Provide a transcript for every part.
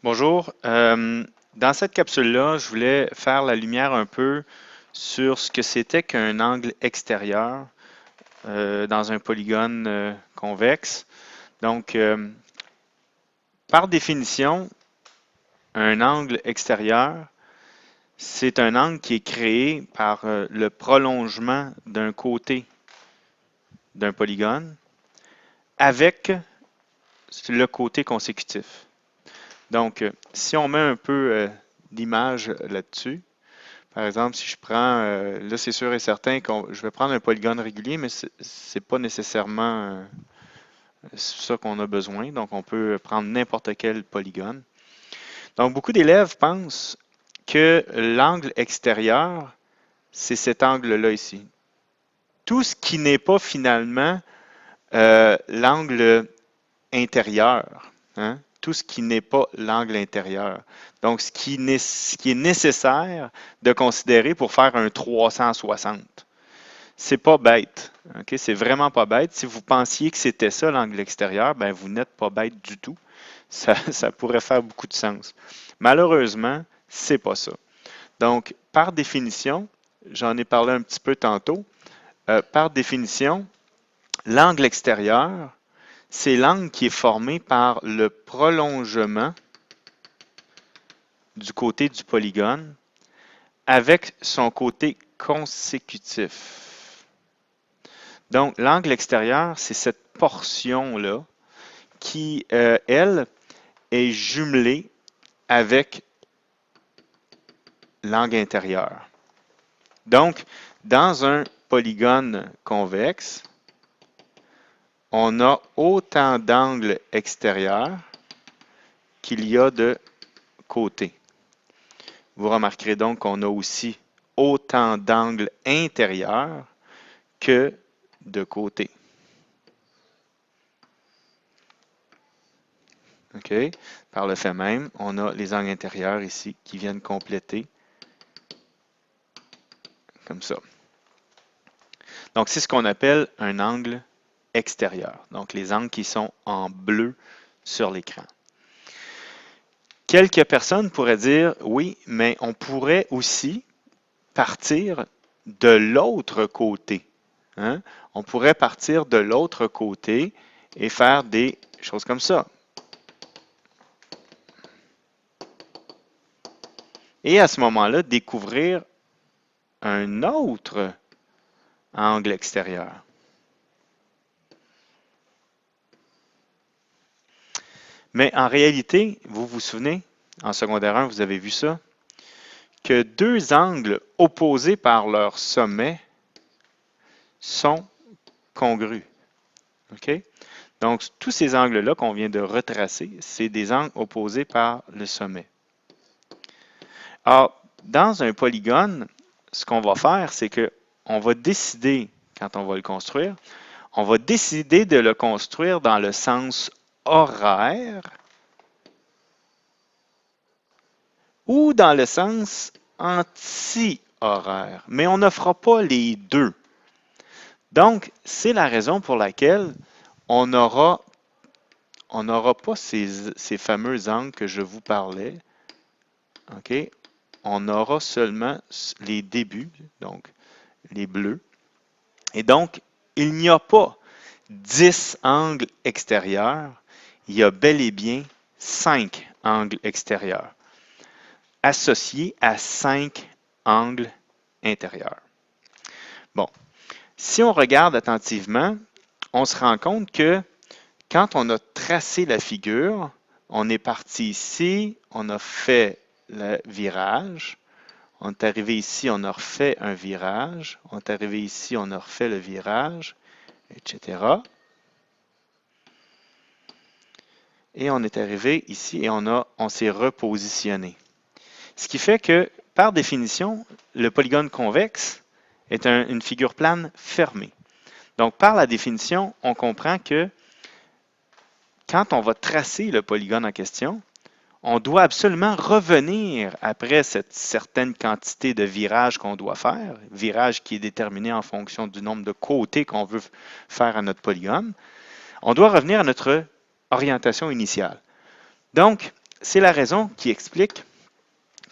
Bonjour. Dans cette capsule-là, je voulais faire la lumière un peu sur ce que c'était qu'un angle extérieur dans un polygone convexe. Donc, par définition, un angle extérieur, c'est un angle qui est créé par le prolongement d'un côté d'un polygone avec le côté consécutif. Donc, si on met un peu d'image là-dessus, par exemple, si je prends, là c'est sûr et certain que je vais prendre un polygone régulier, mais c'est pas nécessairement ça qu'on a besoin. Donc, on peut prendre n'importe quel polygone. Donc, beaucoup d'élèves pensent que l'angle extérieur, c'est cet angle-là ici. Tout ce qui n'est pas finalement l'angle intérieur, hein? Tout ce qui n'est pas l'angle intérieur. Donc, ce qui est nécessaire de considérer pour faire un 360. C'est pas bête. OK? C'est vraiment pas bête. Si vous pensiez que c'était ça l'angle extérieur, ben vous n'êtes pas bête du tout. Ça pourrait faire beaucoup de sens. Malheureusement, c'est pas ça. Donc, par définition, j'en ai parlé un petit peu tantôt, par définition, l'angle extérieur, c'est l'angle qui est formé par le prolongement du côté du polygone avec son côté consécutif. Donc, l'angle extérieur, c'est cette portion-là qui, elle, est jumelée avec l'angle intérieur. Donc, dans un polygone convexe, on a autant d'angles extérieurs qu'il y a de côtés. Vous remarquerez donc qu'on a aussi autant d'angles intérieurs que de côtés. OK? Par le fait même, on a les angles intérieurs ici qui viennent compléter comme ça. Donc, c'est ce qu'on appelle un angle extérieur. Donc, les angles qui sont en bleu sur l'écran. Quelques personnes pourraient dire, oui, mais on pourrait aussi partir de l'autre côté. Hein? On pourrait partir de l'autre côté et faire des choses comme ça. Et à ce moment-là, découvrir un autre angle extérieur. Mais en réalité, vous vous souvenez, en secondaire 1, vous avez vu ça, que deux angles opposés par leur sommet sont congrus. OK? Donc, tous ces angles-là qu'on vient de retracer, c'est des angles opposés par le sommet. Alors, dans un polygone, ce qu'on va faire, c'est qu'on va décider, quand on va le construire, on va décider de le construire dans le sens horaire ou dans le sens anti-horaire. Mais on ne fera pas les deux. Donc, c'est la raison pour laquelle on n'aura pas ces fameux angles que je vous parlais. OK? On aura seulement les débuts, donc les bleus. Et donc, il n'y a pas 10 angles extérieurs, il y a bel et bien 5 angles extérieurs associés à 5 angles intérieurs. Bon, si on regarde attentivement, on se rend compte que quand on a tracé la figure, on est parti ici, on a fait le virage, on est arrivé ici, on a refait un virage, on est arrivé ici, on a refait le virage, etc. Et on est arrivé ici et on s'est repositionné. Ce qui fait que, par définition, le polygone convexe est une figure plane fermée. Donc, par la définition, on comprend que quand on va tracer le polygone en question, on doit absolument revenir après cette certaine quantité de virages qu'on doit faire, virage qui est déterminé en fonction du nombre de côtés qu'on veut faire à notre polygone. On doit revenir à notre orientation initiale. Donc, c'est la raison qui explique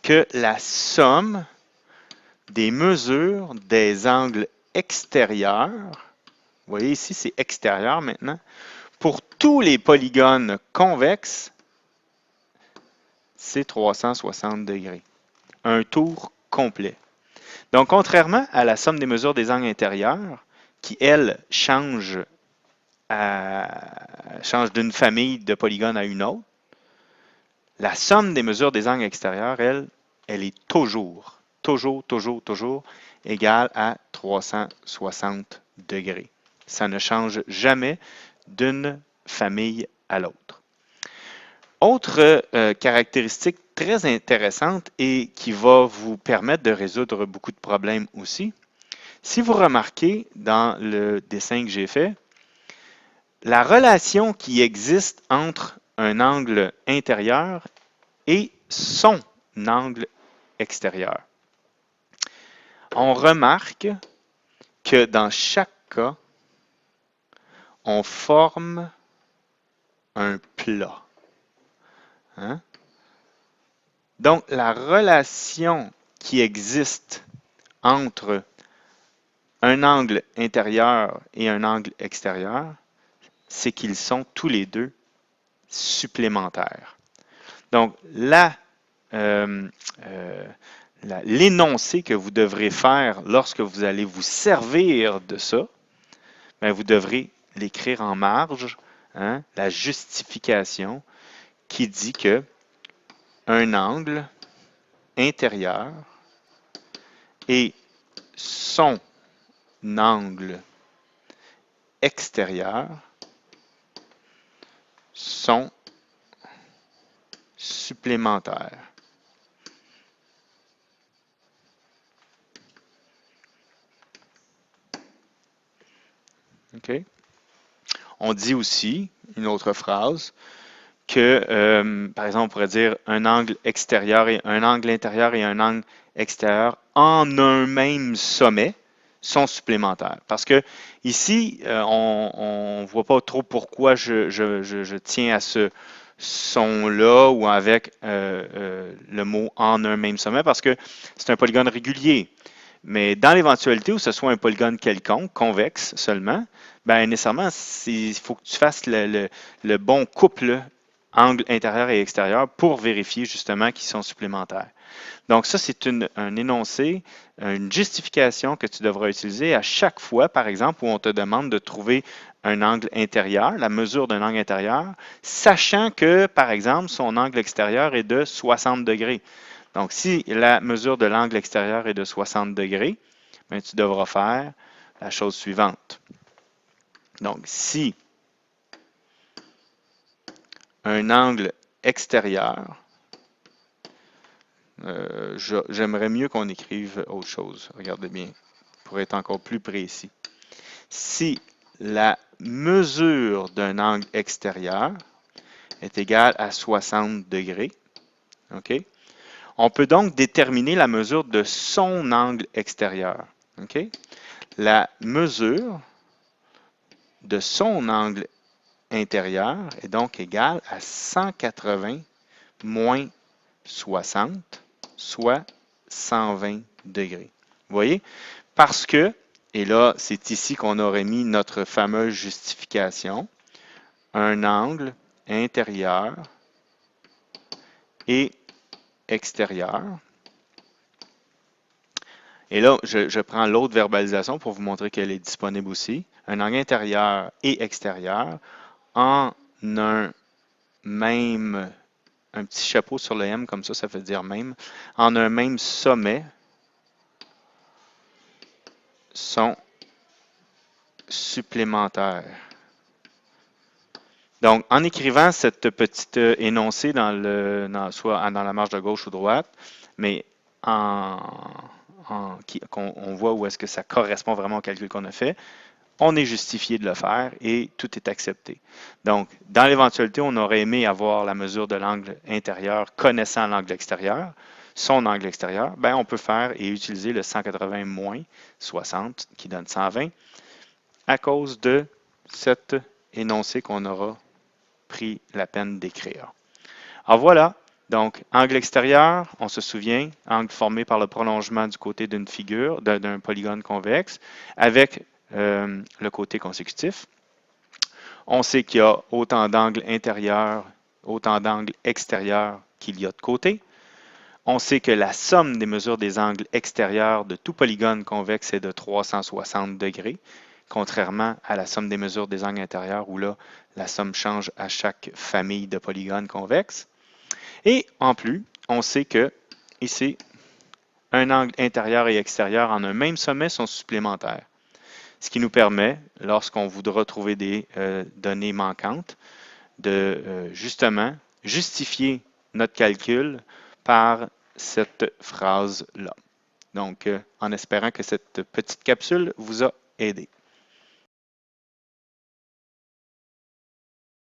que la somme des mesures des angles extérieurs, vous voyez ici c'est extérieur maintenant, pour tous les polygones convexes, c'est 360 degrés. Un tour complet. Donc, contrairement à la somme des mesures des angles intérieurs, qui, elle, change d'une famille de polygones à une autre, la somme des mesures des angles extérieurs, elle est toujours égale à 360 degrés. Ça ne change jamais d'une famille à l'autre. Autre caractéristique très intéressante et qui va vous permettre de résoudre beaucoup de problèmes aussi, si vous remarquez dans le dessin que j'ai fait, la relation qui existe entre un angle intérieur et son angle extérieur. On remarque que dans chaque cas, on forme un plat. Hein? Donc, la relation qui existe entre un angle intérieur et un angle extérieur, c'est qu'ils sont tous les deux supplémentaires. Donc, l'énoncé que vous devrez faire lorsque vous allez vous servir de ça, bien, vous devrez l'écrire en marge, hein, la justification qui dit que un angle intérieur et son angle extérieur sont supplémentaires. OK? On dit aussi, une autre phrase, que, par exemple, on pourrait dire un angle extérieur et un angle intérieur et un angle extérieur en un même sommet sont supplémentaires. Parce que ici, on ne voit pas trop pourquoi je tiens à ce son-là ou avec le mot en un même sommet, parce que c'est un polygone régulier. Mais dans l'éventualité où ce soit un polygone quelconque, convexe seulement, ben nécessairement, il faut que tu fasses le bon couple angle intérieur et extérieur pour vérifier justement qu'ils sont supplémentaires. Donc ça, c'est un énoncé, une justification que tu devras utiliser à chaque fois, par exemple, où on te demande de trouver un angle intérieur, la mesure d'un angle intérieur, sachant que, par exemple, son angle extérieur est de 60 degrés. Donc, si la mesure de l'angle extérieur est de 60 degrés, bien, tu devras faire la chose suivante. Donc, si un angle extérieur, j'aimerais mieux qu'on écrive autre chose. Regardez bien, pour être encore plus précis. Si la mesure d'un angle extérieur est égale à 60 degrés, OK? On peut donc déterminer la mesure de son angle extérieur. OK? La mesure de son angle intérieur est donc égale à 180 moins 60, soit 120 degrés. Vous voyez? Parce que, et là, c'est ici qu'on aurait mis notre fameuse justification, un angle intérieur et extérieur. Et là, je prends l'autre verbalisation pour vous montrer qu'elle est disponible aussi. Un angle intérieur et extérieur en un petit chapeau sur le M comme ça veut dire même, en un même sommet sont supplémentaires. Donc, en écrivant cette petite énoncé soit dans la marge de gauche ou droite, mais qu'on voit où est-ce que ça correspond vraiment au calcul qu'on a fait, on est justifié de le faire et tout est accepté. Donc, dans l'éventualité, on aurait aimé avoir la mesure de l'angle intérieur connaissant l'angle extérieur, son angle extérieur, ben on peut faire et utiliser le 180 moins 60 qui donne 120 à cause de cet énoncé qu'on aura pris la peine d'écrire. Alors voilà, donc angle extérieur, on se souvient, angle formé par le prolongement du côté d'une figure, d'un polygone convexe, avec le côté consécutif. On sait qu'il y a autant d'angles intérieurs, autant d'angles extérieurs qu'il y a de côtés. On sait que la somme des mesures des angles extérieurs de tout polygone convexe est de 360 degrés, contrairement à la somme des mesures des angles intérieurs où là, la somme change à chaque famille de polygones convexes. Et en plus, on sait que ici, un angle intérieur et extérieur en un même sommet sont supplémentaires. Ce qui nous permet, lorsqu'on voudra trouver des données manquantes, de justement justifier notre calcul par cette phrase-là. Donc, en espérant que cette petite capsule vous a aidé.